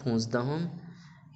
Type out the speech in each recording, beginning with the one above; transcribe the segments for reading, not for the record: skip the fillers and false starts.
15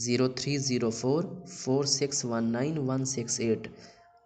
03044619